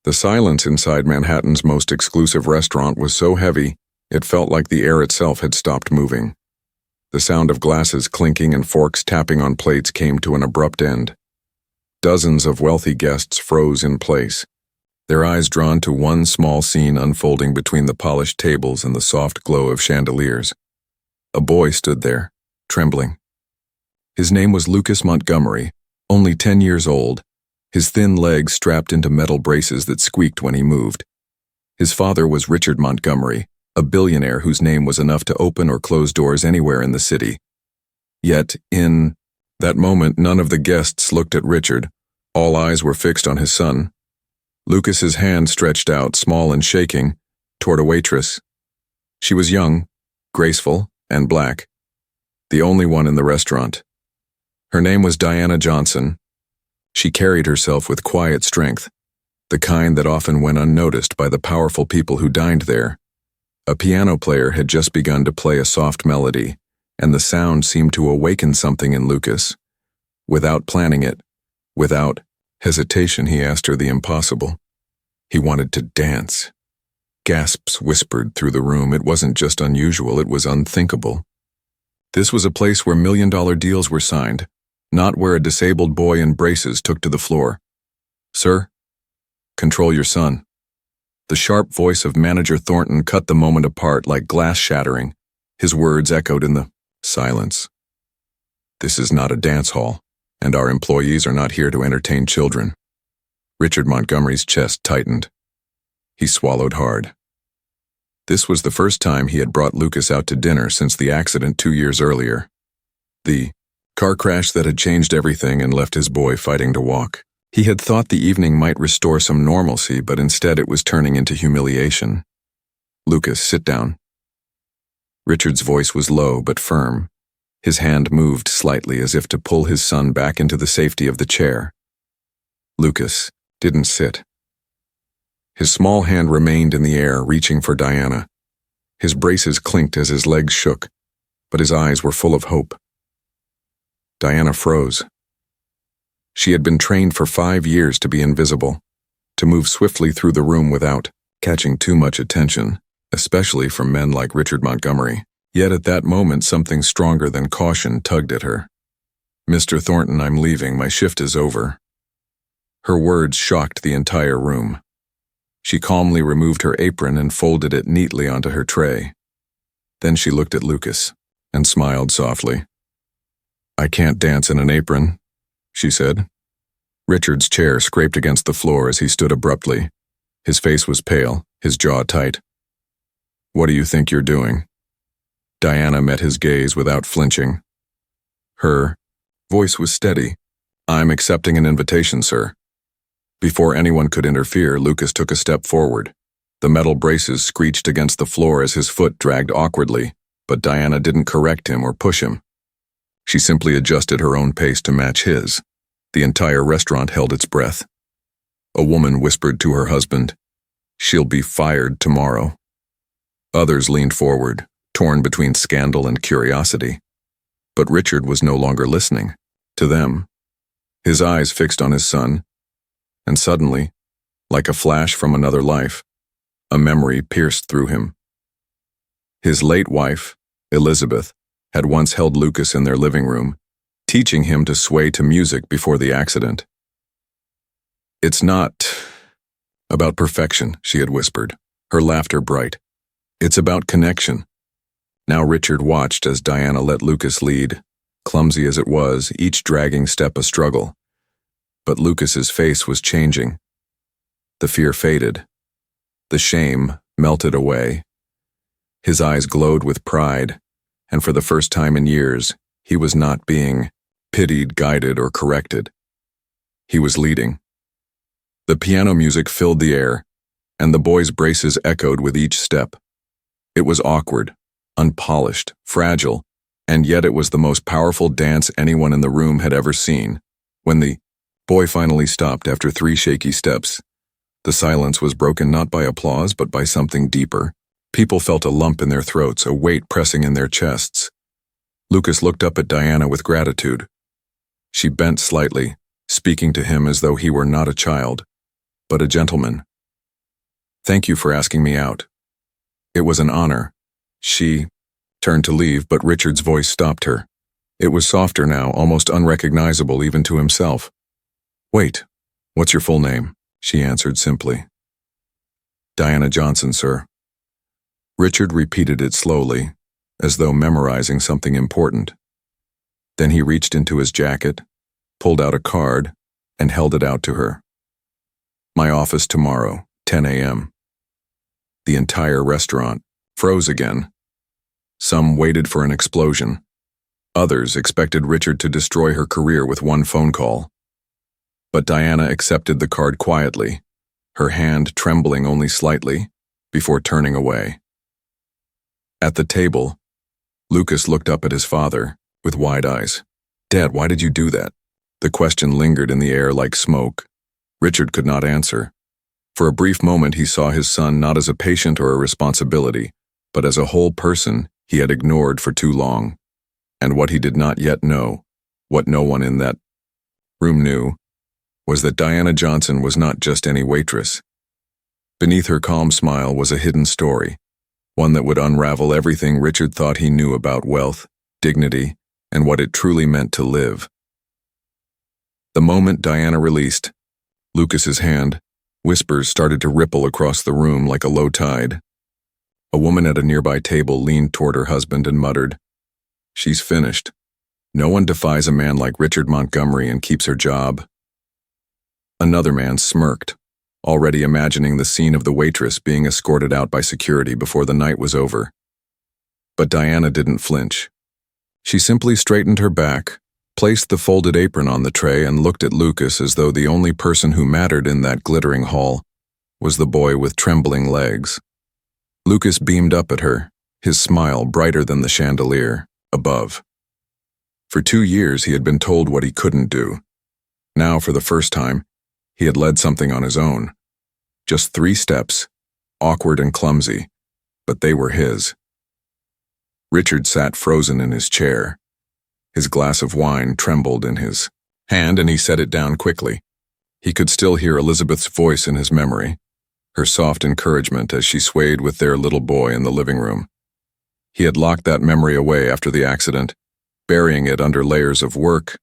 The silence inside Manhattan's most exclusive restaurant was so heavy, it felt like the air itself had stopped moving. The sound of glasses clinking and forks tapping on plates came to an abrupt end. Dozens of wealthy guests froze in place, their eyes drawn to one small scene unfolding between the polished tables and the soft glow of chandeliers. A boy stood there, trembling. His name was Lucas Montgomery, only 10 years old, his thin legs strapped into metal braces that squeaked when he moved. His father was Richard Montgomery, a billionaire whose name was enough to open or close doors anywhere in the city. Yet, in that moment, none of the guests looked at Richard. All eyes were fixed on his son. Lucas's hand stretched out, small and shaking, toward a waitress. She was young, graceful, and black, the only one in the restaurant. Her name was Diana Johnson. She carried herself with quiet strength, the kind that often went unnoticed by the powerful people who dined there. A piano player had just begun to play a soft melody, and the sound seemed to awaken something in Lucas. Without planning it, without hesitation, he asked her the impossible. He wanted to dance. Gasps whispered through the room. It wasn't just unusual, it was unthinkable. This was a place where million-dollar deals were signed, not where a disabled boy in braces took to the floor. "Sir, control your son." The sharp voice of Manager Thornton cut the moment apart like glass shattering. His words echoed in the silence. "This is not a dance hall, and our employees are not here to entertain children." Richard Montgomery's chest tightened. He swallowed hard. This was the first time he had brought Lucas out to dinner since the accident 2 years earlier. The car crash that had changed everything and left his boy fighting to walk. He had thought the evening might restore some normalcy, but instead it was turning into humiliation. "Lucas, sit down." Richard's voice was low but firm. His hand moved slightly as if to pull his son back into the safety of the chair. Lucas didn't sit. His small hand remained in the air, reaching for Diana. His braces clinked as his legs shook, but his eyes were full of hope. Diana froze. She had been trained for 5 years to be invisible, to move swiftly through the room without catching too much attention, especially from men like Richard Montgomery. Yet at that moment, something stronger than caution tugged at her. "Mr. Thornton, I'm leaving. My shift is over." Her words shocked the entire room. She calmly removed her apron and folded it neatly onto her tray. Then she looked at Lucas and smiled softly. "I can't dance in an apron," she said. Richard's chair scraped against the floor as he stood abruptly. His face was pale, his jaw tight. "What do you think you're doing?" Diana met his gaze without flinching. Her voice was steady. "I'm accepting an invitation, sir." Before anyone could interfere, Lucas took a step forward. The metal braces screeched against the floor as his foot dragged awkwardly, but Diana didn't correct him or push him. She simply adjusted her own pace to match his. The entire restaurant held its breath. A woman whispered to her husband, "She'll be fired tomorrow." Others leaned forward, torn between scandal and curiosity. But Richard was no longer listening to them. His eyes fixed on his son, and suddenly, like a flash from another life, a memory pierced through him. His late wife, Elizabeth, had once held Lucas in their living room, teaching him to sway to music before the accident. "It's not about perfection," she had whispered, her laughter bright. "It's about connection." Now Richard watched as Diana let Lucas lead, clumsy as it was, each dragging step a struggle. But Lucas's face was changing. The fear faded. The shame melted away. His eyes glowed with pride, and for the first time in years, he was not being pitied, guided, or corrected. He was leading. The piano music filled the air, and the boy's braces echoed with each step. It was awkward, unpolished, fragile, and yet it was the most powerful dance anyone in the room had ever seen. When the boy finally stopped after 3 shaky steps, the silence was broken not by applause but by something deeper. People felt a lump in their throats, a weight pressing in their chests. Lucas looked up at Diana with gratitude. She bent slightly, speaking to him as though he were not a child, but a gentleman, Thank you for asking me out. It was an honor. She turned to leave, but Richard's voice stopped her. It was softer now, almost unrecognizable even to himself. Wait, what's your full name? She answered simply. Diana Johnson, sir. Richard repeated it slowly, as though memorizing something important. Then he reached into his jacket, pulled out a card, and held it out to her. My office tomorrow, 10 a.m. The entire restaurant froze again. Some waited for an explosion. Others expected Richard to destroy her career with one phone call. But Diana accepted the card quietly, her hand trembling only slightly, before turning away. At the table, Lucas looked up at his father, with wide eyes. Dad, why did you do that? The question lingered in the air like smoke. Richard could not answer. For a brief moment he saw his son not as a patient or a responsibility, but as a whole person he had ignored for too long. And what he did not yet know, what no one in that room knew, was that Diana Johnson was not just any waitress. Beneath her calm smile was a hidden story, one that would unravel everything Richard thought he knew about wealth, dignity, and what it truly meant to live. The moment Diana released Lucas's hand, whispers started to ripple across the room like a low tide. A woman at a nearby table leaned toward her husband and muttered, "She's finished. No one defies a man like Richard Montgomery and keeps her job." Another man smirked, already imagining the scene of the waitress being escorted out by security before the night was over. But Diana didn't flinch. She simply straightened her back, placed the folded apron on the tray, and looked at Lucas as though the only person who mattered in that glittering hall was the boy with trembling legs. Lucas beamed up at her, his smile brighter than the chandelier above. For 2 years he had been told what he couldn't do. Now, for the first time, he had led something on his own. Just 3 steps, awkward and clumsy, but they were his. Richard sat frozen in his chair. His glass of wine trembled in his hand and he set it down quickly. He could still hear Elizabeth's voice in his memory, her soft encouragement as she swayed with their little boy in the living room. He had locked that memory away after the accident, burying it under layers of work,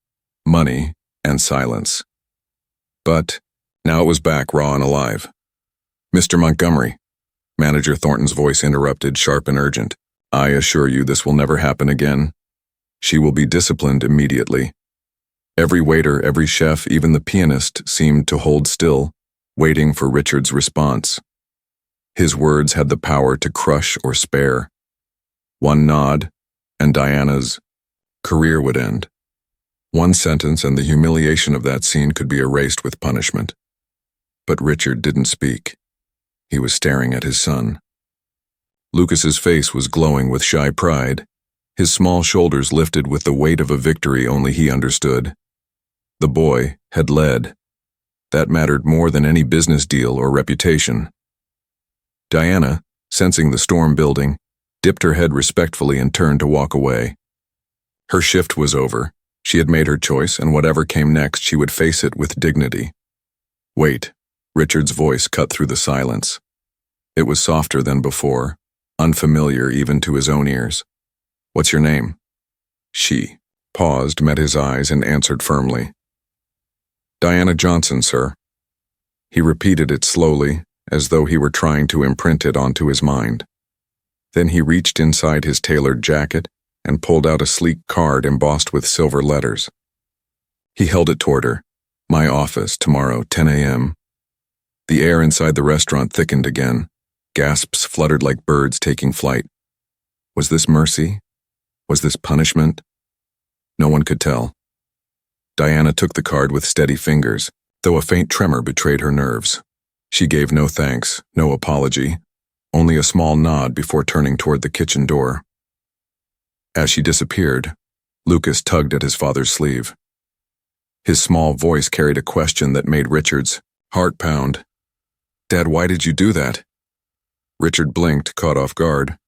money, and silence. But now it was back, raw and alive. "Mr. Montgomery," Manager Thornton's voice interrupted, sharp and urgent. "I assure you this will never happen again. She will be disciplined immediately." Every waiter, every chef, even the pianist seemed to hold still, waiting for Richard's response. His words had the power to crush or spare. One nod, and Diana's career would end. One sentence and the humiliation of that scene could be erased with punishment. But Richard didn't speak. He was staring at his son. Lucas's face was glowing with shy pride, his small shoulders lifted with the weight of a victory only he understood. The boy had led. That mattered more than any business deal or reputation. Diana, sensing the storm building, dipped her head respectfully and turned to walk away. Her shift was over. She had made her choice, and whatever came next, she would face it with dignity. "Wait," Richard's voice cut through the silence. It was softer than before, unfamiliar even to his own ears. "What's your name?" She paused, met his eyes, and answered firmly. "Diana Johnson, sir." He repeated it slowly, as though he were trying to imprint it onto his mind. Then he reached inside his tailored jacket and pulled out a sleek card embossed with silver letters. He held it toward her. "My office, tomorrow, 10 a.m. The air inside the restaurant thickened again. Gasps fluttered like birds taking flight. Was this mercy? Was this punishment? No one could tell. Diana took the card with steady fingers, though a faint tremor betrayed her nerves. She gave no thanks, no apology, only a small nod before turning toward the kitchen door. As she disappeared, Lucas tugged at his father's sleeve. His small voice carried a question that made Richard's heart pound. "Dad, why did you do that?" Richard blinked, caught off guard.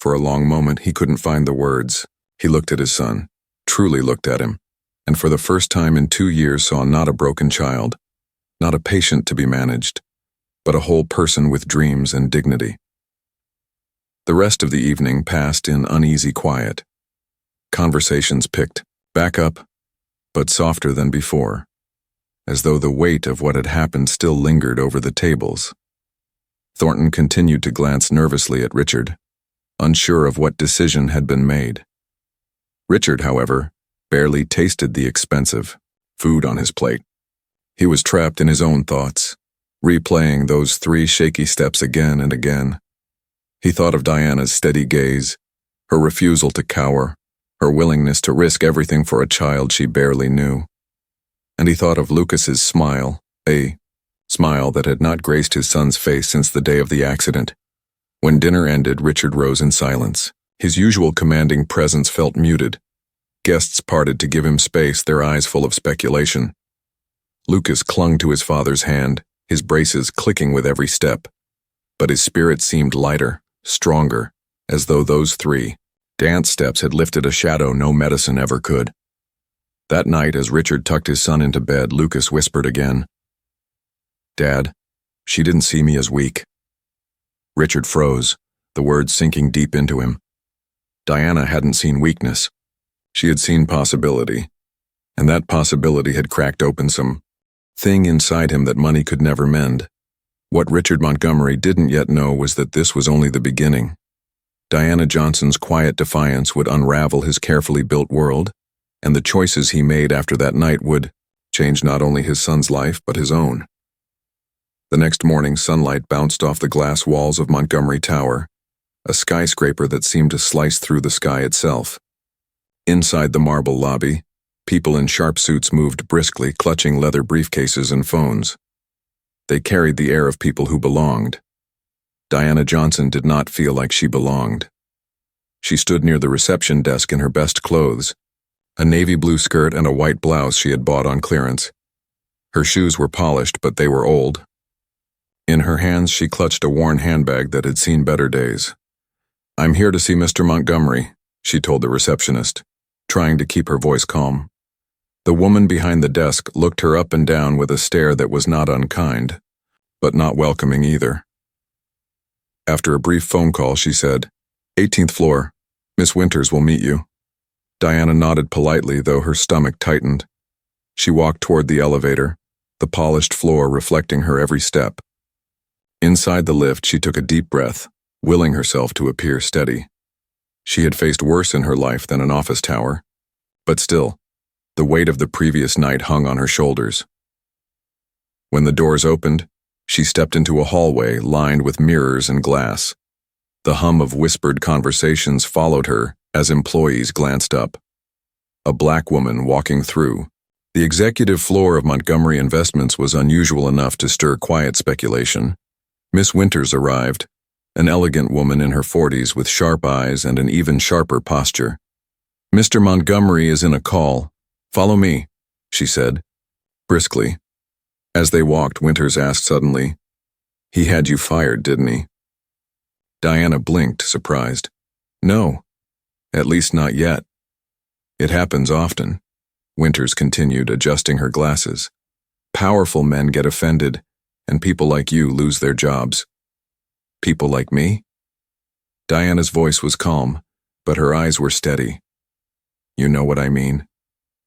For a long moment, he couldn't find the words. He looked at his son, truly looked at him, and for the first time in 2 years saw not a broken child, not a patient to be managed, but a whole person with dreams and dignity. The rest of the evening passed in uneasy quiet. Conversations picked back up, but softer than before, as though the weight of what had happened still lingered over the tables. Thornton continued to glance nervously at Richard, unsure of what decision had been made. Richard, however, barely tasted the expensive food on his plate. He was trapped in his own thoughts, replaying those 3 shaky steps again and again. He thought of Diana's steady gaze, her refusal to cower, her willingness to risk everything for a child she barely knew. And he thought of Lucas's smile, a smile that had not graced his son's face since the day of the accident. When dinner ended, Richard rose in silence. His usual commanding presence felt muted. Guests parted to give him space, their eyes full of speculation. Lucas clung to his father's hand, his braces clicking with every step. But his spirit seemed lighter, stronger, as though those 3 dance steps had lifted a shadow no medicine ever could. That night, as Richard tucked his son into bed, Lucas whispered again, "Dad, she didn't see me as weak." Richard froze, the words sinking deep into him. Diana hadn't seen weakness. She had seen possibility, and that possibility had cracked open some thing inside him that money could never mend. What Richard Montgomery didn't yet know was that this was only the beginning. Diana Johnson's quiet defiance would unravel his carefully built world, and the choices he made after that night would change not only his son's life but his own. The next morning, sunlight bounced off the glass walls of Montgomery Tower, a skyscraper that seemed to slice through the sky itself. Inside the marble lobby, people in sharp suits moved briskly, clutching leather briefcases and phones. They carried the air of people who belonged. Diana Johnson did not feel like she belonged. She stood near the reception desk in her best clothes, a navy blue skirt and a white blouse she had bought on clearance. Her shoes were polished, but they were old. In her hands, she clutched a worn handbag that had seen better days. "I'm here to see Mr. Montgomery," she told the receptionist, trying to keep her voice calm. The woman behind the desk looked her up and down with a stare that was not unkind, but not welcoming either. After a brief phone call, she said, "18th floor. Miss Winters will meet you." Diana nodded politely, though her stomach tightened. She walked toward the elevator, the polished floor reflecting her every step. Inside the lift, she took a deep breath, willing herself to appear steady. She had faced worse in her life than an office tower, but still, the weight of the previous night hung on her shoulders. When the doors opened, she stepped into a hallway lined with mirrors and glass. The hum of whispered conversations followed her as employees glanced up. A black woman walking through. The executive floor of Montgomery Investments was unusual enough to stir quiet speculation. Miss Winters arrived, an elegant woman in her 40s with sharp eyes and an even sharper posture. "Mr. Montgomery is in a call. Follow me," she said, briskly. As they walked, Winters asked suddenly, "He had you fired, didn't he?" Diana blinked, surprised. "No, at least not yet." "It happens often," Winters continued, adjusting her glasses. "Powerful men get offended, and people like you lose their jobs." "People like me?" Diana's voice was calm, but her eyes were steady. "You know what I mean,"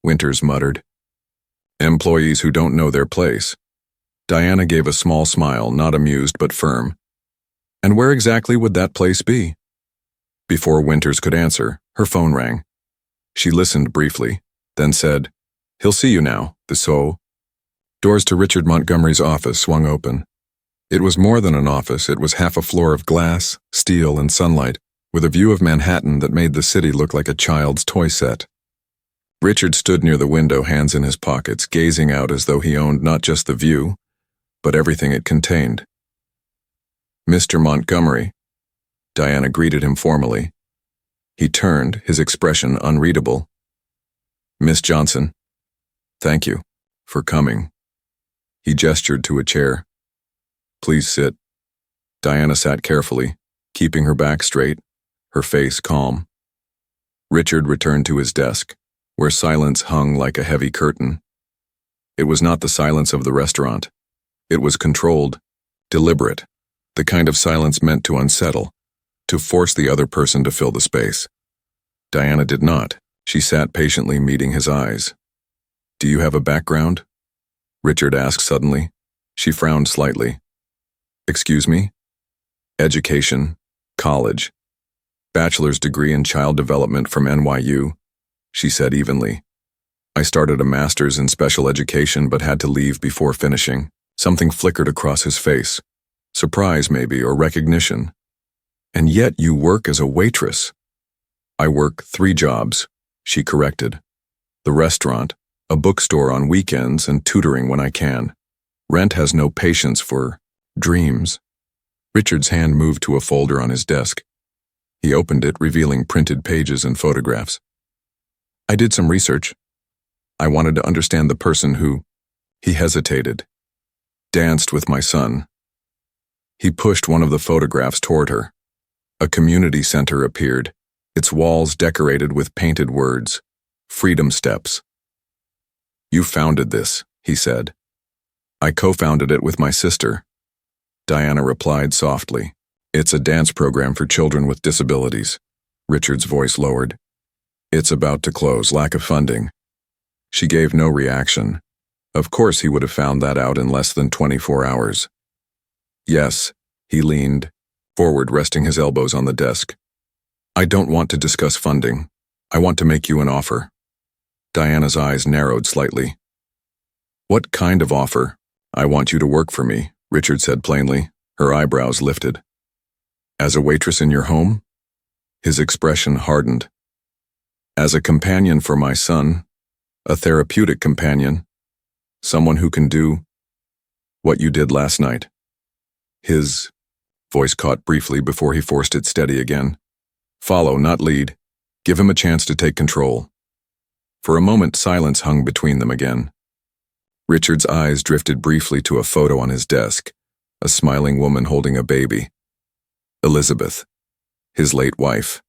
Winters muttered. "Employees who don't know their place." Diana gave a small smile, not amused but firm. "And where exactly would that place be?" Before Winters could answer, her phone rang. She listened briefly, then said, "He'll see you now, so." Doors to Richard Montgomery's office swung open. It was more than an office, it was half a floor of glass, steel, and sunlight, with a view of Manhattan that made the city look like a child's toy set. Richard stood near the window, hands in his pockets, gazing out as though he owned not just the view, but everything it contained. "Mr. Montgomery," Diana greeted him formally. He turned, his expression unreadable. "Miss Johnson, thank you for coming." He gestured to a chair. "Please sit." Diana sat carefully, keeping her back straight, her face calm. Richard returned to his desk, where silence hung like a heavy curtain. It was not the silence of the restaurant. It was controlled, Deliberate. The kind of silence meant to unsettle, to force the other person to fill the space. Diana did not. She sat patiently, meeting his eyes. "Do you have a background?" Richard asked suddenly. She frowned slightly. "Excuse me?" "Education. College. Bachelor's degree in child development from NYU," she said evenly. "I started a master's in special education but had to leave before finishing." Something flickered across his face. Surprise, maybe, or recognition. "And yet you work as a waitress." "I work 3 jobs," she corrected. "The restaurant, a bookstore on weekends, and tutoring when I can. Rent has no patience for dreams." Richard's hand moved to a folder on his desk. He opened it, revealing printed pages and photographs. "I did some research. I wanted to understand the person who," he hesitated, "danced with my son." He pushed one of the photographs toward her. A community center appeared, its walls decorated with painted words, "Freedom Steps." "You founded this," he said. "I co-founded it with my sister." Diana replied softly. "It's a dance program for children with disabilities." Richard's voice lowered. "It's about to close, lack of funding." She gave no reaction. Of course he would have found that out in less than 24 hours. "Yes," he leaned forward, resting his elbows on the desk. "I don't want to discuss funding. I want to make you an offer." Diana's eyes narrowed slightly. "What kind of offer?" "I want you to work for me," Richard said plainly. Her eyebrows lifted. "As a waitress in your home?" His expression hardened. "As a companion for my son, a therapeutic companion, someone who can do what you did last night." His voice caught briefly before he forced it steady again. "Follow, not lead. Give him a chance to take control." For a moment, silence hung between them again. Richard's eyes drifted briefly to a photo on his desk, a smiling woman holding a baby. Elizabeth, his late wife.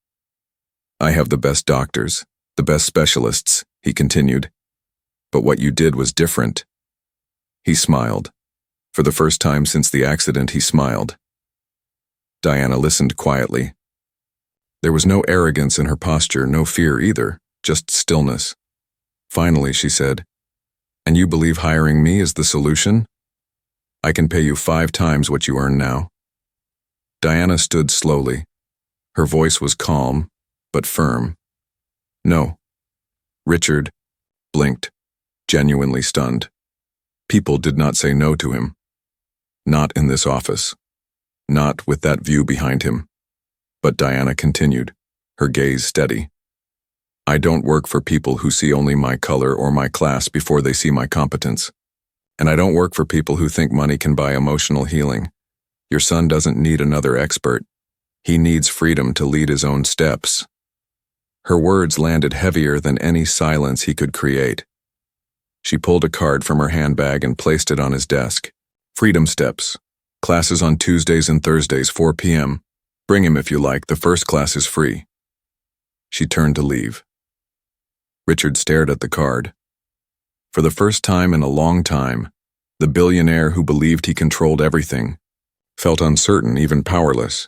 "I have the best doctors, the best specialists," he continued. "But what you did was different." He smiled. For the first time since the accident, he smiled. Diana listened quietly. There was no arrogance in her posture, no fear either, just stillness. Finally, she said, "And you believe hiring me is the solution? I can pay you 5 times what you earn now." Diana stood slowly. Her voice was calm, but firm. "No." Richard blinked, genuinely stunned. People did not say no to him. Not in this office. Not with that view behind him. But Diana continued, her gaze steady. "I don't work for people who see only my color or my class before they see my competence. And I don't work for people who think money can buy emotional healing. Your son doesn't need another expert. He needs freedom to lead his own steps." Her words landed heavier than any silence he could create. She pulled a card from her handbag and placed it on his desk. "Freedom Steps. Classes on Tuesdays and Thursdays, 4 p.m. Bring him if you like. The first class is free." She turned to leave. Richard stared at the card. For the first time in a long time, the billionaire who believed he controlled everything felt uncertain, even powerless.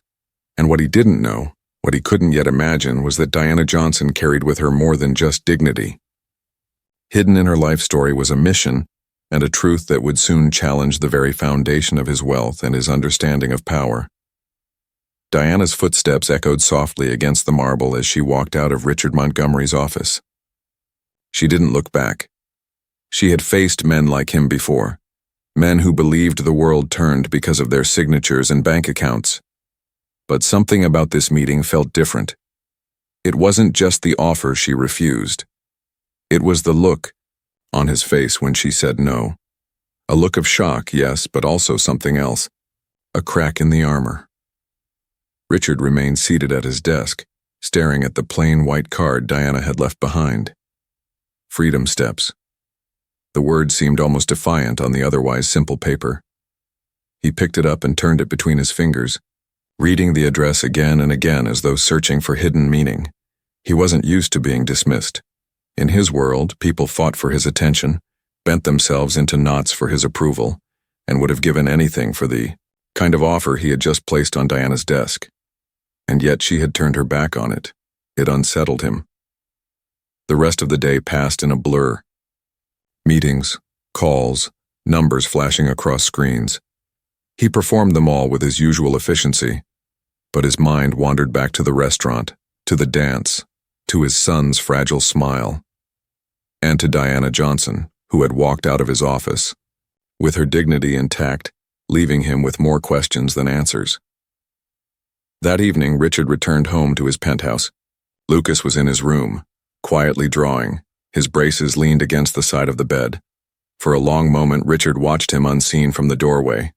And what he didn't know, what he couldn't yet imagine, was that Diana Johnson carried with her more than just dignity. Hidden in her life story was a mission and a truth that would soon challenge the very foundation of his wealth and his understanding of power. Diana's footsteps echoed softly against the marble as she walked out of Richard Montgomery's office. She didn't look back. She had faced men like him before, men who believed the world turned because of their signatures and bank accounts. But something about this meeting felt different. It wasn't just the offer she refused. It was the look on his face when she said no. A look of shock, yes, but also something else. A crack in the armor. Richard remained seated at his desk, staring at the plain white card Diana had left behind. Freedom Steps. The word seemed almost defiant on the otherwise simple paper. He picked it up and turned it between his fingers, reading the address again and again as though searching for hidden meaning. He wasn't used to being dismissed. In his world, people fought for his attention, bent themselves into knots for his approval, and would have given anything for the kind of offer he had just placed on Diana's desk. And yet she had turned her back on it. It unsettled him. The rest of the day passed in a blur. Meetings, calls, numbers flashing across screens. He performed them all with his usual efficiency, but his mind wandered back to the restaurant, to the dance, to his son's fragile smile, and to Diana Johnson, who had walked out of his office, with her dignity intact, leaving him with more questions than answers. That evening, Richard returned home to his penthouse. Lucas was in his room, quietly drawing, his braces leaned against the side of the bed. For a long moment, Richard watched him unseen from the doorway.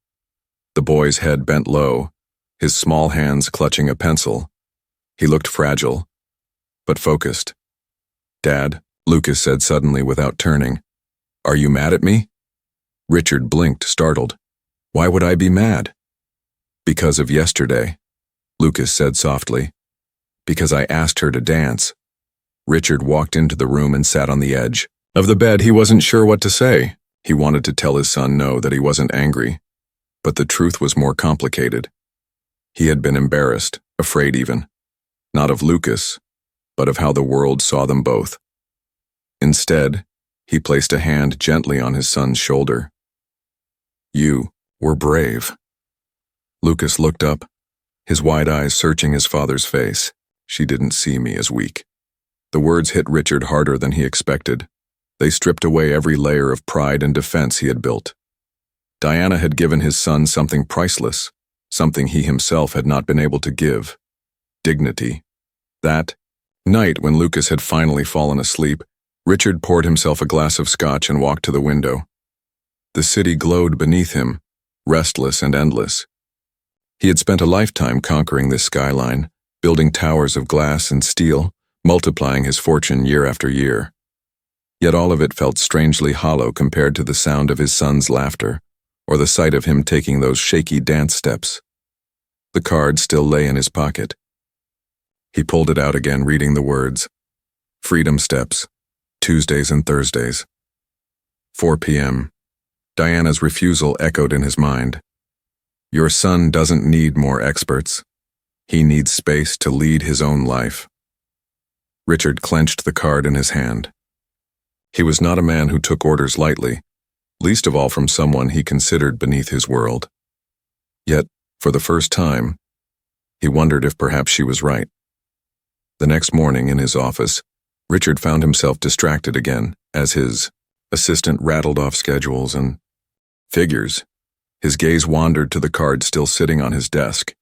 The boy's head bent low, his small hands clutching a pencil. He looked fragile, but focused. "Dad," Lucas said suddenly without turning, "are you mad at me?" Richard blinked, startled. "Why would I be mad?" "Because of yesterday," Lucas said softly. "Because I asked her to dance." Richard walked into the room and sat on the edge of the bed. He wasn't sure what to say. He wanted to tell his son no, that he wasn't angry. But the truth was more complicated. He had been embarrassed, afraid even. Not of Lucas, but of how the world saw them both. Instead, he placed a hand gently on his son's shoulder. "You were brave." Lucas looked up, his wide eyes searching his father's face. "She didn't see me as weak." The words hit Richard harder than he expected. They stripped away every layer of pride and defense he had built. Diana had given his son something priceless, something he himself had not been able to give: dignity. That night, when Lucas had finally fallen asleep, Richard poured himself a glass of scotch and walked to the window. The city glowed beneath him, restless and endless. He had spent a lifetime conquering this skyline, building towers of glass and steel, multiplying his fortune year after year. Yet all of it felt strangely hollow compared to the sound of his son's laughter, or the sight of him taking those shaky dance steps. The card still lay in his pocket. He pulled it out again, reading the words: "Freedom Steps, Tuesdays and Thursdays. 4 p.m. Diana's refusal echoed in his mind. "Your son doesn't need more experts. He needs space to lead his own life." Richard clenched the card in his hand. He was not a man who took orders lightly, least of all from someone he considered beneath his world. Yet, for the first time, he wondered if perhaps she was right. The next morning in his office, Richard found himself distracted again as his assistant rattled off schedules and figures. His gaze wandered to the card still sitting on his desk.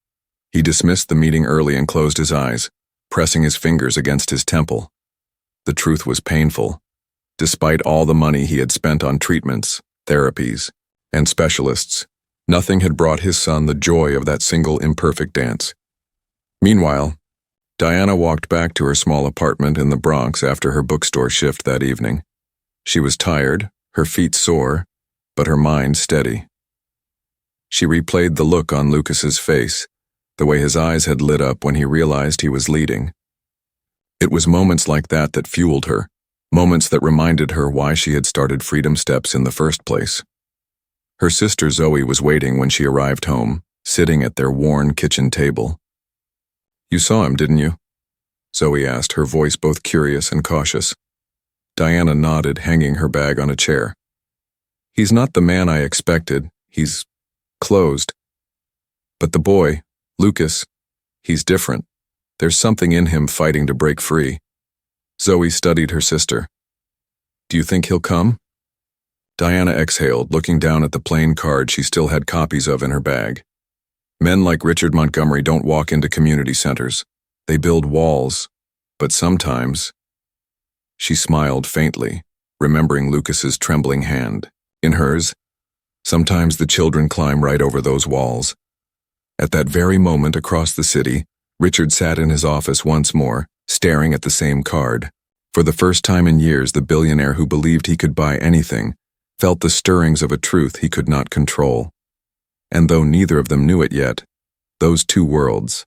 He dismissed the meeting early and closed his eyes, pressing his fingers against his temple. The truth was painful. Despite all the money he had spent on treatments, therapies, and specialists, nothing had brought his son the joy of that single imperfect dance. Meanwhile, Diana walked back to her small apartment in the Bronx after her bookstore shift that evening. She was tired, her feet sore, but her mind steady. She replayed the look on Lucas's face, the way his eyes had lit up when he realized he was leading. It was moments like that that fueled her, moments that reminded her why she had started Freedom Steps in the first place. Her sister Zoe was waiting when she arrived home, sitting at their worn kitchen table. "You saw him, didn't you?" Zoe asked, her voice both curious and cautious. Diana nodded, hanging her bag on a chair. "He's not the man I expected. He's closed. But the boy, Lucas, he's different. There's something in him fighting to break free." Zoe studied her sister. "Do you think he'll come?" Diana exhaled, looking down at the plain card she still had copies of in her bag. Men like Richard Montgomery don't walk into community centers. They build walls. But sometimes... She smiled faintly, remembering Lucas's trembling hand. In hers, sometimes the children climb right over those walls. At that very moment across the city, Richard sat in his office once more, staring at the same card. For the first time in years, the billionaire who believed he could buy anything felt the stirrings of a truth he could not control. And though neither of them knew it yet, those two worlds,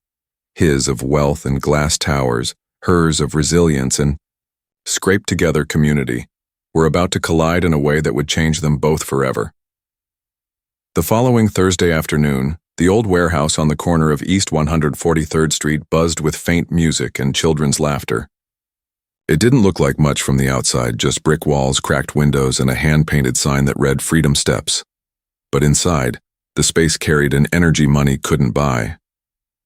his of wealth and glass towers, hers of resilience and scraped-together community, were about to collide in a way that would change them both forever. The following Thursday afternoon, The old warehouse on the corner of East 143rd Street buzzed with faint music and children's laughter. It didn't look like much from the outside, just brick walls, cracked windows, and a hand-painted sign that read Freedom Steps. But inside, the space carried an energy money couldn't buy.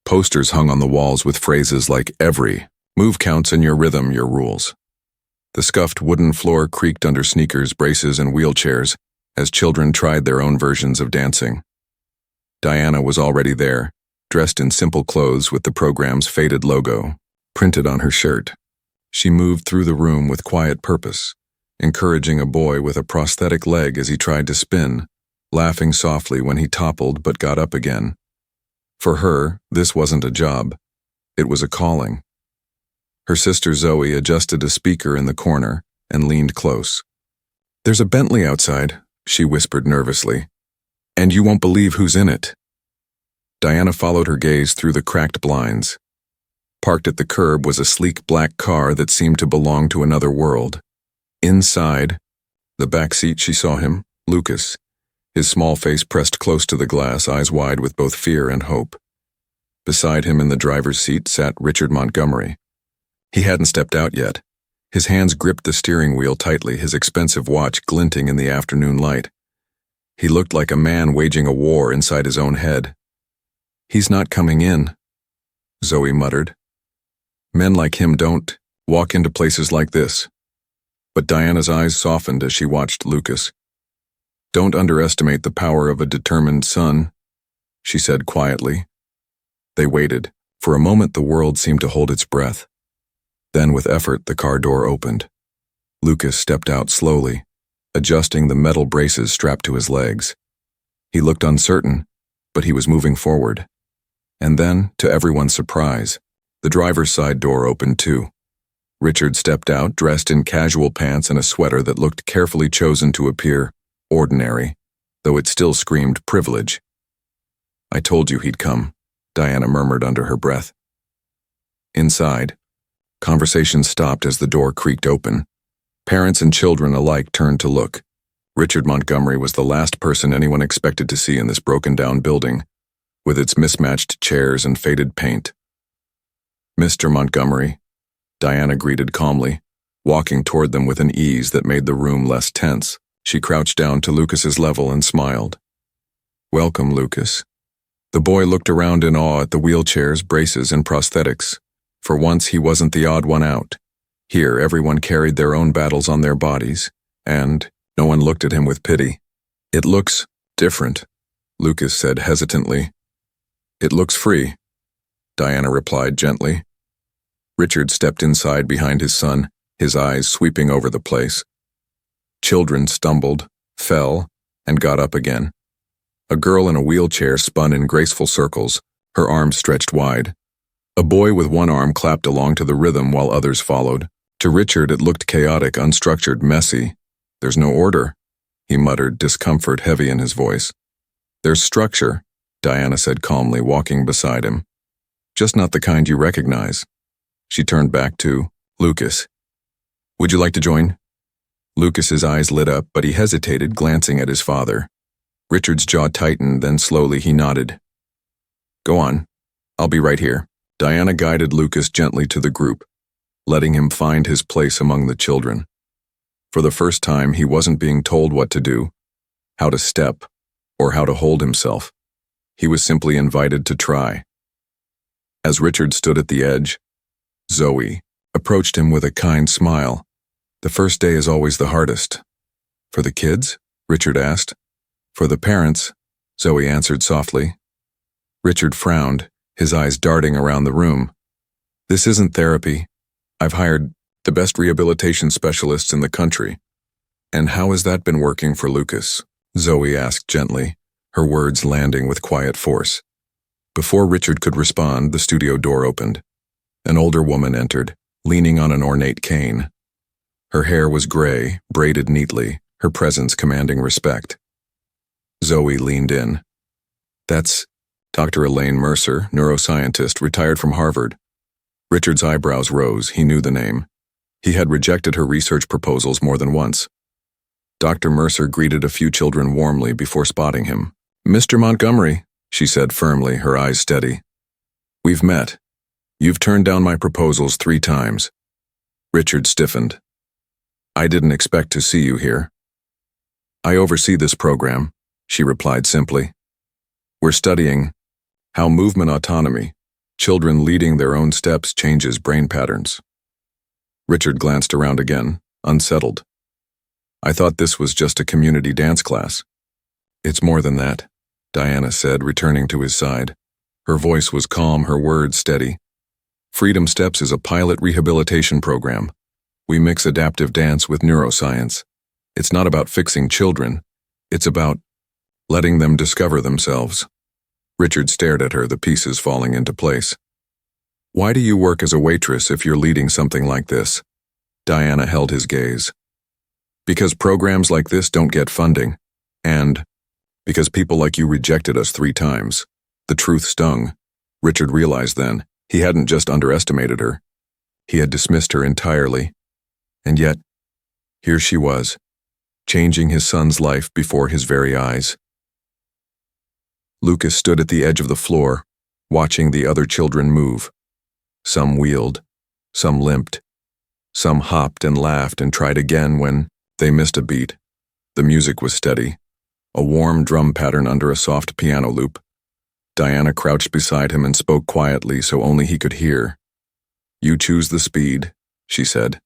Posters hung on the walls with phrases like every move counts in your rhythm, your rules. The scuffed wooden floor creaked under sneakers, braces, and wheelchairs as children tried their own versions of dancing. Diana was already there, dressed in simple clothes with the program's faded logo printed on her shirt. She moved through the room with quiet purpose, encouraging a boy with a prosthetic leg as he tried to spin, laughing softly when he toppled but got up again. For her, this wasn't a job. It was a calling. Her sister Zoe adjusted a speaker in the corner and leaned close. "There's a Bentley outside," she whispered nervously. "And you won't believe who's in it." Diana followed her gaze through the cracked blinds. Parked at the curb was a sleek black car that seemed to belong to another world. Inside, the back seat, she saw him, Lucas, his small face pressed close to the glass, eyes wide with both fear and hope. Beside him in the driver's seat sat Richard Montgomery. He hadn't stepped out yet. His hands gripped the steering wheel tightly, his expensive watch glinting in the afternoon light. He looked like a man waging a war inside his own head. "He's not coming in," Zoe muttered. "Men like him don't walk into places like this." But Diana's eyes softened as she watched Lucas. "Don't underestimate the power of a determined son," she said quietly. They waited. For a moment the world seemed to hold its breath. Then with effort the car door opened. Lucas stepped out slowly, adjusting the metal braces strapped to his legs. He looked uncertain, but he was moving forward. And then, to everyone's surprise, the driver's side door opened too. Richard stepped out, dressed in casual pants and a sweater that looked carefully chosen to appear ordinary, though it still screamed privilege. "I told you he'd come," Diana murmured under her breath. Inside, conversation stopped as the door creaked open. Parents and children alike turned to look. Richard Montgomery was the last person anyone expected to see in this broken-down building, with its mismatched chairs and faded paint. "Mr. Montgomery," Diana greeted calmly, walking toward them with an ease that made the room less tense. She crouched down to Lucas's level and smiled. "Welcome, Lucas." The boy looked around in awe at the wheelchairs, braces, and prosthetics. For once he wasn't the odd one out. Here everyone carried their own battles on their bodies, and no one looked at him with pity. "It looks different," Lucas said hesitantly. "It looks free," Diana replied gently. Richard stepped inside behind his son, his eyes sweeping over the place. Children stumbled, fell, and got up again. A girl in a wheelchair spun in graceful circles, her arms stretched wide. A boy with one arm clapped along to the rhythm while others followed. To Richard it looked chaotic, unstructured, messy. "There's no order," he muttered, discomfort heavy in his voice. "There's structure," Diana said calmly, walking beside him. "Just not the kind you recognize." She turned back to Lucas. "Would you like to join?" Lucas's eyes lit up, but he hesitated, glancing at his father. Richard's jaw tightened, then slowly he nodded. "Go on. I'll be right here." Diana guided Lucas gently to the group, letting him find his place among the children. For the first time, he wasn't being told what to do, how to step, or how to hold himself. He was simply invited to try. As Richard stood at the edge, Zoe approached him with a kind smile. "The first day is always the hardest." "For the kids?" Richard asked. "For the parents," Zoe answered softly. Richard frowned, his eyes darting around the room. "This isn't therapy. I've hired the best rehabilitation specialists in the country." "And how has that been working for Lucas?" Zoe asked gently, her words landing with quiet force. Before Richard could respond, the studio door opened. An older woman entered, leaning on an ornate cane. Her hair was gray, braided neatly, her presence commanding respect. Zoe leaned in. "That's Dr. Elaine Mercer, neuroscientist, retired from Harvard." Richard's eyebrows rose. He knew the name. He had rejected her research proposals more than once. Dr. Mercer greeted a few children warmly before spotting him. "Mr. Montgomery," she said firmly, her eyes steady. We've met. You've turned down my proposals 3 times. Richard stiffened. I didn't expect to see you here. I oversee this program, she replied simply. We're studying how movement autonomy, children leading their own steps, changes brain patterns. Richard glanced around again, unsettled. I thought this was just a community dance class. It's more than that, Diana said, returning to his side. Her voice was calm, her words steady. Freedom Steps is a pilot rehabilitation program. We mix adaptive dance with neuroscience. It's not about fixing children. It's about letting them discover themselves. Richard stared at her, the pieces falling into place. Why do you work as a waitress if you're leading something like this? Diana held his gaze. Because programs like this don't get funding. And because people like you rejected us 3 times. The truth stung. Richard realized then, he hadn't just underestimated her. He had dismissed her entirely. And yet, here she was, changing his son's life before his very eyes. Lucas stood at the edge of the floor, watching the other children move. Some wheeled, some limped, some hopped and laughed and tried again when they missed a beat. The music was steady, a warm drum pattern under a soft piano loop. Diana crouched beside him and spoke quietly so only he could hear. You choose the speed, she said.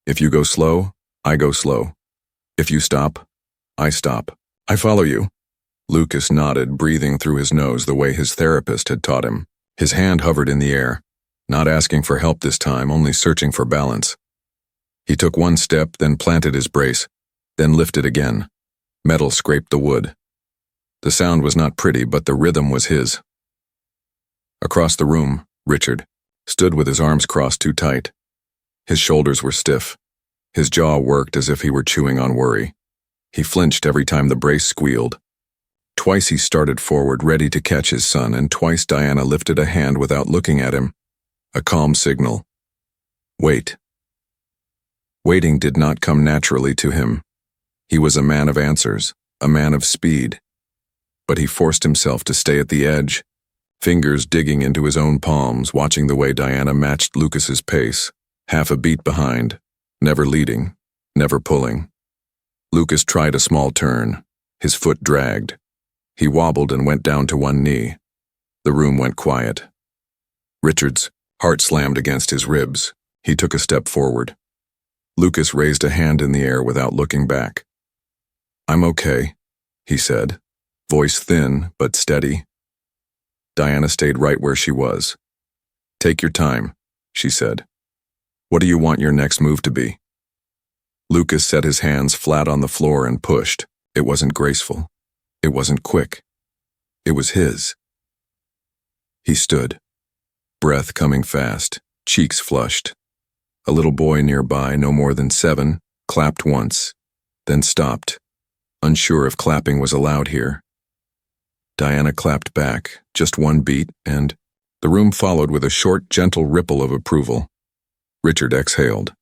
If you go slow, I go slow. If you stop, I stop. I follow you. Lucas nodded, breathing through his nose the way his therapist had taught him. His hand hovered in the air, not asking for help this time, only searching for balance. He took 1 step, then planted his brace, then lifted again. Metal scraped the wood. The sound was not pretty, but the rhythm was his. Across the room, Richard stood with his arms crossed too tight. His shoulders were stiff. His jaw worked as if he were chewing on worry. He flinched every time the brace squealed. Twice he started forward, ready to catch his son, and twice Diana lifted a hand without looking at him. A calm signal. Wait. Waiting did not come naturally to him. He was a man of answers, a man of speed. But he forced himself to stay at the edge, fingers digging into his own palms, watching the way Diana matched Lucas's pace, half a beat behind, never leading, never pulling. Lucas tried a small turn. His foot dragged. He wobbled and went down to 1 knee. The room went quiet. Richard's heart slammed against his ribs. He took a step forward. Lucas raised a hand in the air without looking back. I'm okay, he said, voice thin but steady. Diana stayed right where she was. Take your time, she said. What do you want your next move to be? Lucas set his hands flat on the floor and pushed. It wasn't graceful. It wasn't quick. It was his. He stood, breath coming fast, cheeks flushed. A little boy nearby, no more than 7, clapped once, then stopped, unsure if clapping was allowed here. Diana clapped back, just 1 beat, and the room followed with a short, gentle ripple of approval. Richard exhaled.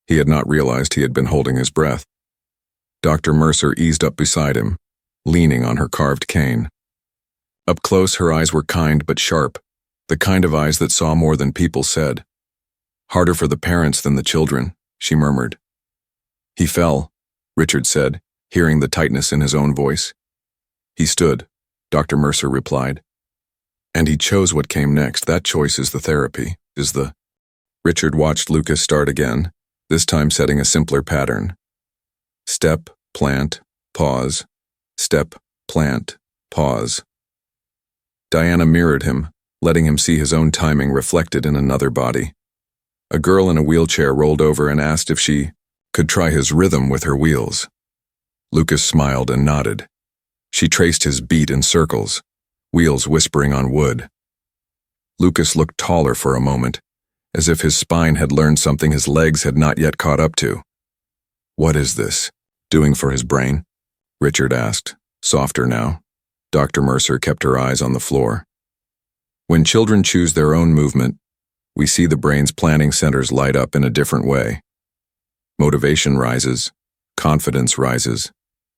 He had not realized he had been holding his breath. Dr. Mercer eased up beside him, leaning on her carved cane. Up close, her eyes were kind but sharp, the kind of eyes that saw more than people said. Harder for the parents than the children, she murmured. He fell, Richard said, hearing the tightness in his own voice. He stood, Dr. Mercer replied. And he chose what came next. That choice is the therapy, Richard watched Lucas start again, this time setting a simpler pattern. Step, plant, pause. Step, plant, pause. Diana mirrored him, letting him see his own timing reflected in another body. A girl in a wheelchair rolled over and asked if she could try his rhythm with her wheels. Lucas smiled and nodded. She traced his beat in circles, wheels whispering on wood. Lucas looked taller for a moment, as if his spine had learned something his legs had not yet caught up to. What is this, doing for his brain? Richard asked, softer now. Dr. Mercer kept her eyes on the floor. When children choose their own movement, we see the brain's planning centers light up in a different way. Motivation rises, confidence rises,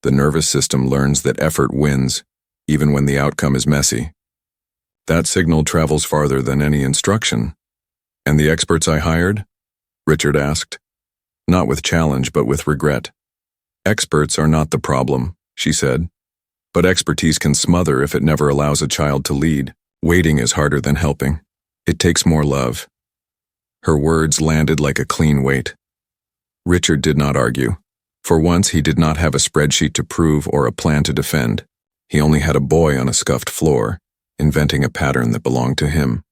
the nervous system learns that effort wins, even when the outcome is messy. That signal travels farther than any instruction. And the experts I hired? Richard asked. Not with challenge, but with regret. Experts are not the problem, she said. But expertise can smother if it never allows a child to lead. Waiting is harder than helping. It takes more love. Her words landed like a clean weight. Richard did not argue. For once, he did not have a spreadsheet to prove or a plan to defend. He only had a boy on a scuffed floor, inventing a pattern that belonged to him.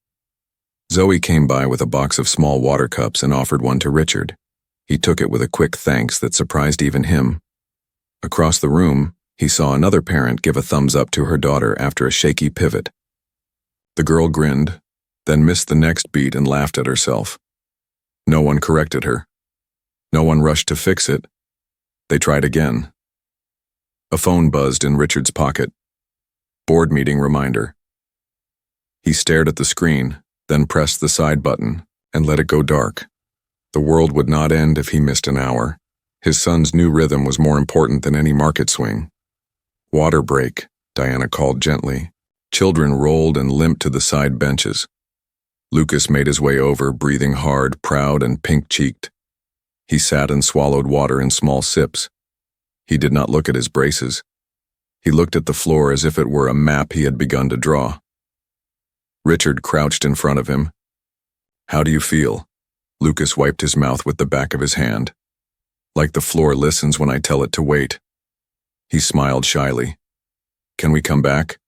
Zoe came by with a box of small water cups and offered one to Richard. He took it with a quick thanks that surprised even him. Across the room, he saw another parent give a thumbs up to her daughter after a shaky pivot. The girl grinned, then missed the next beat and laughed at herself. No one corrected her. No one rushed to fix it. They tried again. A phone buzzed in Richard's pocket. Board meeting reminder. He stared at the screen, then pressed the side button and let it go dark. The world would not end if he missed an hour. His son's new rhythm was more important than any market swing. Water break, Diana called gently. Children rolled and limped to the side benches. Lucas made his way over, breathing hard, proud, and pink-cheeked. He sat and swallowed water in small sips. He did not look at his braces. He looked at the floor as if it were a map he had begun to draw. Richard crouched in front of him. How do you feel? Lucas wiped his mouth with the back of his hand. Like the floor listens when I tell it to wait. He smiled shyly. Can we come back?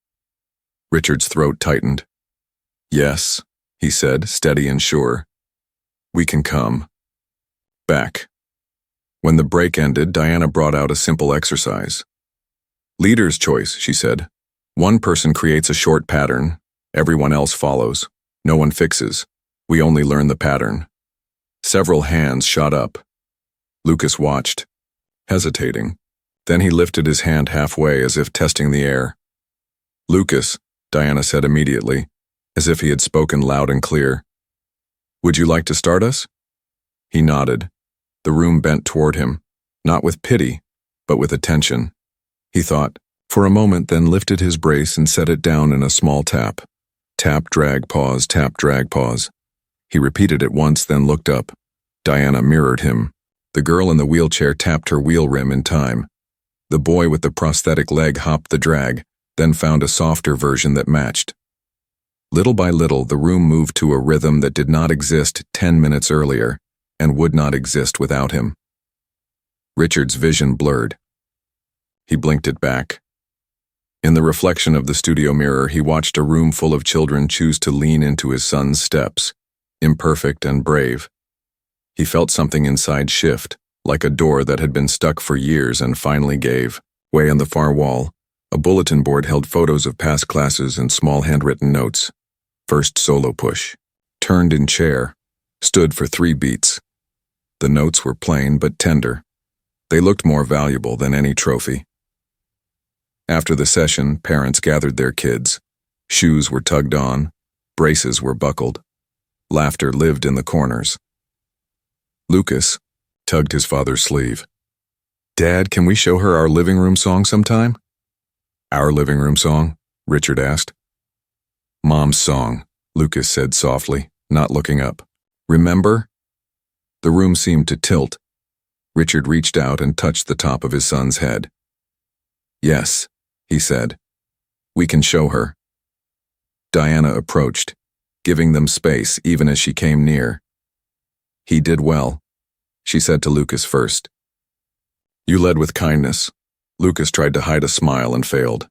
Richard's throat tightened. Yes, he said, steady and sure. We can come. Back. When the break ended, Diana brought out a simple exercise. Leader's choice, she said. One person creates a short pattern. Everyone else follows. No one fixes. We only learn the pattern. Several hands shot up. Lucas watched, hesitating. Then he lifted his hand halfway as if testing the air. Lucas, Diana said immediately, as if he had spoken loud and clear. Would you like to start us? He nodded. The room bent toward him, not with pity, but with attention. He thought, for a moment, then lifted his brace and set it down in a small tap. Tap, drag, pause, tap, drag, pause. He repeated it once, then looked up. Diana mirrored him. The girl in the wheelchair tapped her wheel rim in time. The boy with the prosthetic leg hopped the drag, then found a softer version that matched. Little by little, the room moved to a rhythm that did not exist 10 minutes earlier, and would not exist without him. Richard's vision blurred. He blinked it back. In the reflection of the studio mirror, he watched a room full of children choose to lean into his son's steps, imperfect and brave. He felt something inside shift, like a door that had been stuck for years and finally gave way. On the far wall, a bulletin board held photos of past classes and small handwritten notes. First solo push. Turned in chair. Stood for 3 beats. The notes were plain but tender. They looked more valuable than any trophy. After the session, parents gathered their kids. Shoes were tugged on. Braces were buckled. Laughter lived in the corners. Lucas tugged his father's sleeve. Dad, can we show her our living room song sometime? Our living room song? Richard asked. Mom's song, Lucas said softly, not looking up. Remember? The room seemed to tilt. Richard reached out and touched the top of his son's head. Yes, he said. We can show her. Diana approached, giving them space even as she came near. He did well, she said to Lucas first. You led with kindness. Lucas tried to hide a smile and failed.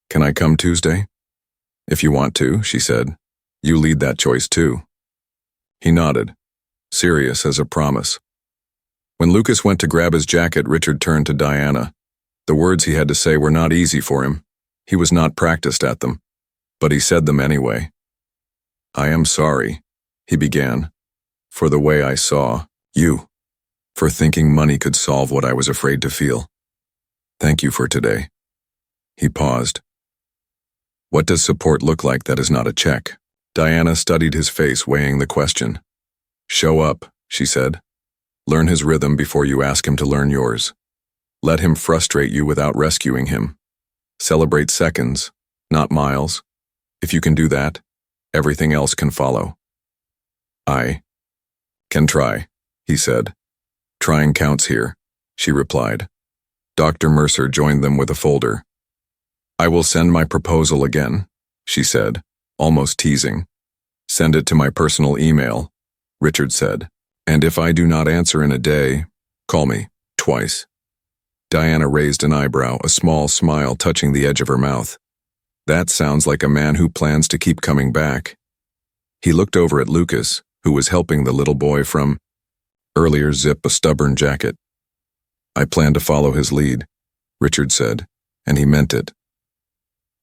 Can I come Tuesday? If you want to, she said. You lead that choice too. He nodded, serious as a promise. When Lucas went to grab his jacket, Richard turned to Diana. The words he had to say were not easy for him. He was not practiced at them, but he said them anyway. I am sorry, he began, for the way I saw you, for thinking money could solve what I was afraid to feel. Thank you for today. He paused. What does support look like that is not a check? Diana studied his face, weighing the question. Show up, she said. Learn his rhythm before you ask him to learn yours. Let him frustrate you without rescuing him. Celebrate seconds, not miles. If you can do that, everything else can follow. I can try, he said. Trying counts here, she replied. Dr. Mercer joined them with a folder. I will send my proposal again, she said, almost teasing. Send it to my personal email, Richard said. And if I do not answer in a day, call me, twice. Diana raised an eyebrow, a small smile touching the edge of her mouth. That sounds like a man who plans to keep coming back. He looked over at Lucas, who was helping the little boy from earlier zip a stubborn jacket. I plan to follow his lead, Richard said, and he meant it.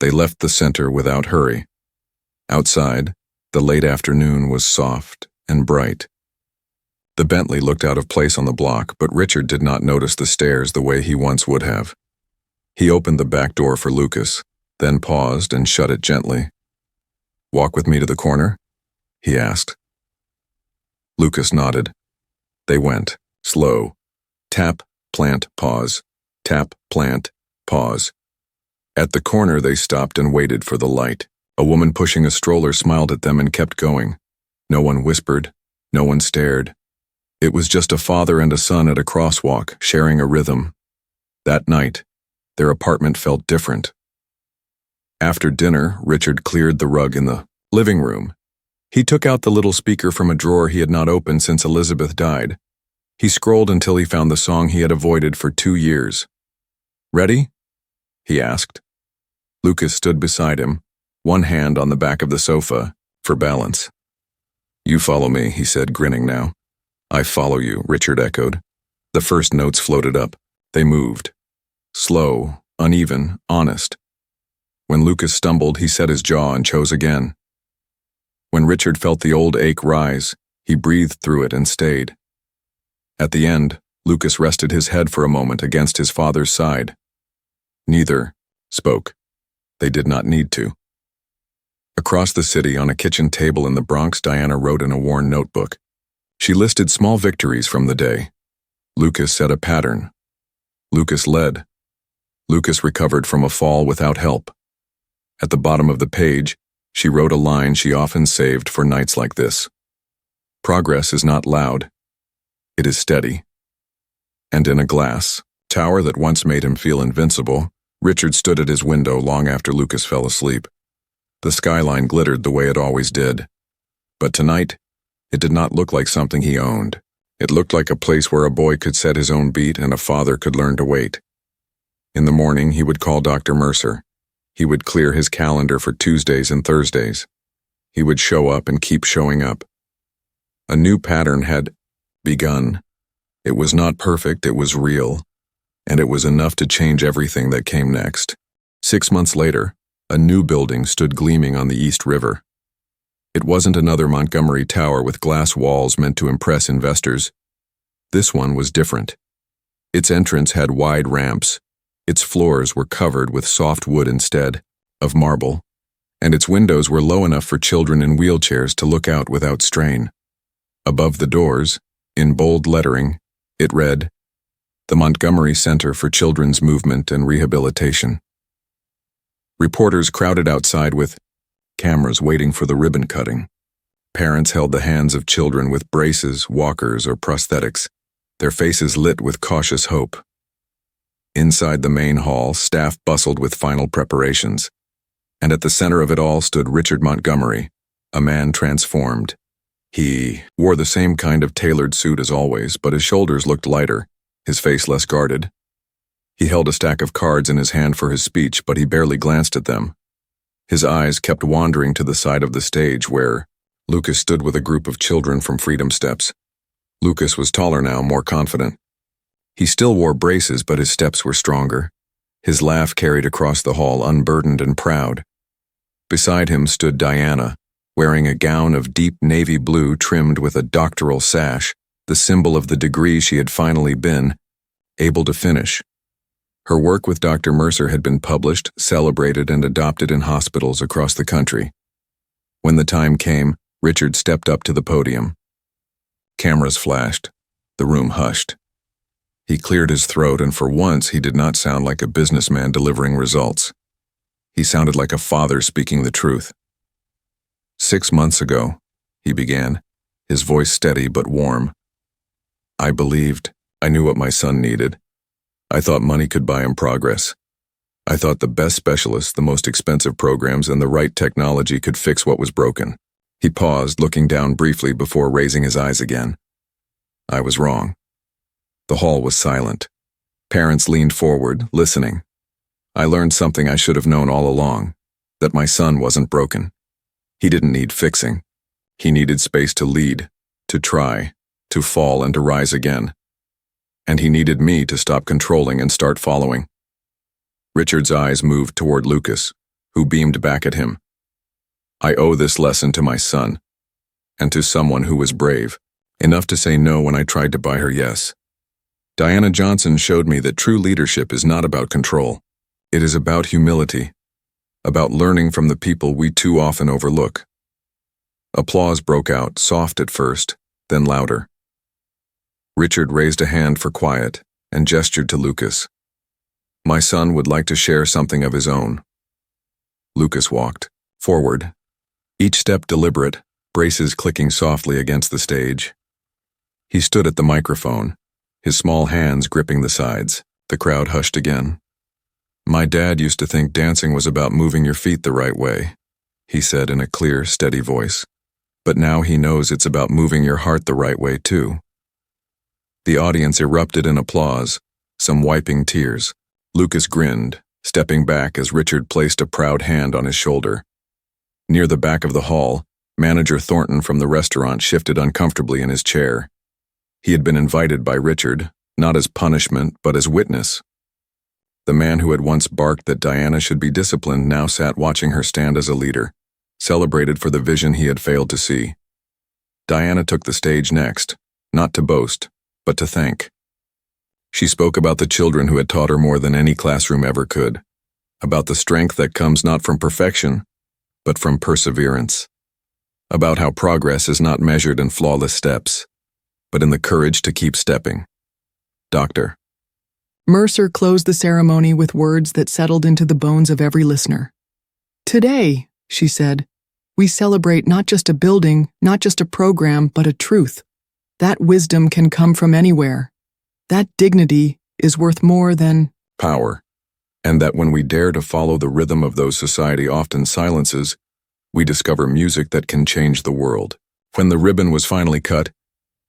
They left the center without hurry. Outside, the late afternoon was soft and bright. The Bentley looked out of place on the block, but Richard did not notice the stairs the way he once would have. He opened the back door for Lucas, then paused and shut it gently. Walk with me to the corner? He asked. Lucas nodded. They went, slow. Tap, plant, pause. Tap, plant, pause. At the corner they stopped and waited for the light. A woman pushing a stroller smiled at them and kept going. No one whispered. No one stared. It was just a father and a son at a crosswalk, sharing a rhythm. That night, their apartment felt different. After dinner, Richard cleared the rug in the living room. He took out the little speaker from a drawer he had not opened since Elizabeth died. He scrolled until he found the song he had avoided for 2 years. Ready? He asked. Lucas stood beside him, one hand on the back of the sofa, for balance. You follow me, he said, grinning now. I follow you, Richard echoed. The first notes floated up. They moved. Slow, uneven, honest. When Lucas stumbled, he set his jaw and chose again. When Richard felt the old ache rise, he breathed through it and stayed. At the end, Lucas rested his head for a moment against his father's side. Neither spoke. They did not need to. Across the city, on a kitchen table in the Bronx, Diana wrote in a worn notebook. She listed small victories from the day. Lucas set a pattern. Lucas led. Lucas recovered from a fall without help. At the bottom of the page, she wrote a line she often saved for nights like this. Progress is not loud. It is steady. And in a glass tower that once made him feel invincible, Richard stood at his window long after Lucas fell asleep. The skyline glittered the way it always did. But tonight, it did not look like something he owned. It looked like a place where a boy could set his own beat and a father could learn to wait. In the morning, he would call Dr. Mercer. He would clear his calendar for Tuesdays and Thursdays. He would show up and keep showing up. A new pattern had begun. It was not perfect, it was real. And it was enough to change everything that came next. 6 months later, a new building stood gleaming on the East River. It wasn't another Montgomery Tower with glass walls meant to impress investors. This one was different. Its entrance had wide ramps. Its floors were covered with soft wood instead of marble, and its windows were low enough for children in wheelchairs to look out without strain. Above the doors, in bold lettering, it read, The Montgomery Center for Children's Movement and Rehabilitation. Reporters crowded outside with cameras waiting for the ribbon cutting. Parents held the hands of children with braces, walkers, or prosthetics, their faces lit with cautious hope. Inside the main hall, staff bustled with final preparations, and at the center of it all stood Richard Montgomery, a man transformed. He wore the same kind of tailored suit as always, but his shoulders looked lighter, his face less guarded. He held a stack of cards in his hand for his speech, but he barely glanced at them. His eyes kept wandering to the side of the stage where Lucas stood with a group of children from Freedom Steps. Lucas was taller now, more confident. He still wore braces, but his steps were stronger. His laugh carried across the hall, unburdened and proud. Beside him stood Diana, wearing a gown of deep navy blue trimmed with a doctoral sash, the symbol of the degree she had finally been able to finish. Her work with Dr. Mercer had been published, celebrated, and adopted in hospitals across the country. When the time came, Richard stepped up to the podium. Cameras flashed. The room hushed. He cleared his throat, and for once he did not sound like a businessman delivering results. He sounded like a father speaking the truth. 6 months ago, he began, his voice steady but warm. I believed. I knew what my son needed. I thought money could buy him progress. I thought the best specialists, the most expensive programs, and the right technology could fix what was broken. He paused, looking down briefly before raising his eyes again. I was wrong. The hall was silent. Parents leaned forward, listening. I learned something I should have known all along, that my son wasn't broken. He didn't need fixing. He needed space to lead, to try, to fall and to rise again. And he needed me to stop controlling and start following. Richard's eyes moved toward Lucas, who beamed back at him. I owe this lesson to my son, and to someone who was brave, enough to say no when I tried to buy her yes. Diana Johnson showed me that true leadership is not about control. It is about humility, about learning from the people we too often overlook. Applause broke out, soft at first, then louder. Richard raised a hand for quiet and gestured to Lucas. My son would like to share something of his own. Lucas walked forward, each step deliberate, braces clicking softly against the stage. He stood at the microphone, his small hands gripping the sides. The crowd hushed again. My dad used to think dancing was about moving your feet the right way, he said in a clear, steady voice. But now he knows it's about moving your heart the right way too. The audience erupted in applause, some wiping tears. Lucas grinned, stepping back as Richard placed a proud hand on his shoulder. Near the back of the hall, Manager Thornton from the restaurant shifted uncomfortably in his chair. He had been invited by Richard, not as punishment, but as witness. The man who had once barked that Diana should be disciplined now sat watching her stand as a leader, celebrated for the vision he had failed to see. Diana took the stage next, not to boast, but to thank. She spoke about the children who had taught her more than any classroom ever could, about the strength that comes not from perfection, but from perseverance, about how progress is not measured in flawless steps, but in the courage to keep stepping. Dr. Mercer closed the ceremony with words that settled into the bones of every listener. Today, she said, we celebrate not just a building, not just a program, but a truth. That wisdom can come from anywhere. That dignity is worth more than power, and that when we dare to follow the rhythm of those society often silences, we discover music that can change the world. When the ribbon was finally cut,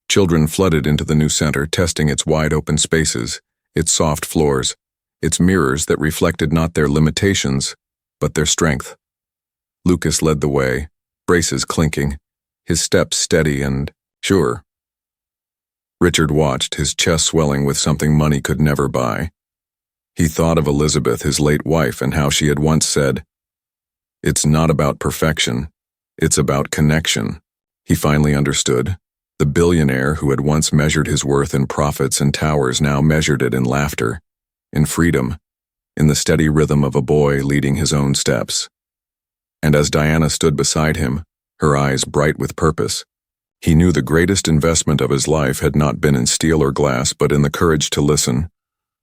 children flooded into the new center, testing its wide-open spaces, its soft floors, its mirrors that reflected not their limitations, but their strength. Lucas led the way, braces clinking, his steps steady and sure. Richard watched, his chest swelling with something money could never buy. He thought of Elizabeth, his late wife, and how she had once said, "It's not about perfection, it's about connection." He finally understood. The billionaire who had once measured his worth in profits and towers now measured it in laughter, in freedom, in the steady rhythm of a boy leading his own steps. And as Diana stood beside him, her eyes bright with purpose, he knew the greatest investment of his life had not been in steel or glass, but in the courage to listen,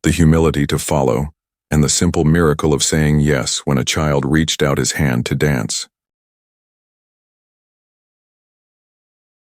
the humility to follow, and the simple miracle of saying yes when a child reached out his hand to dance.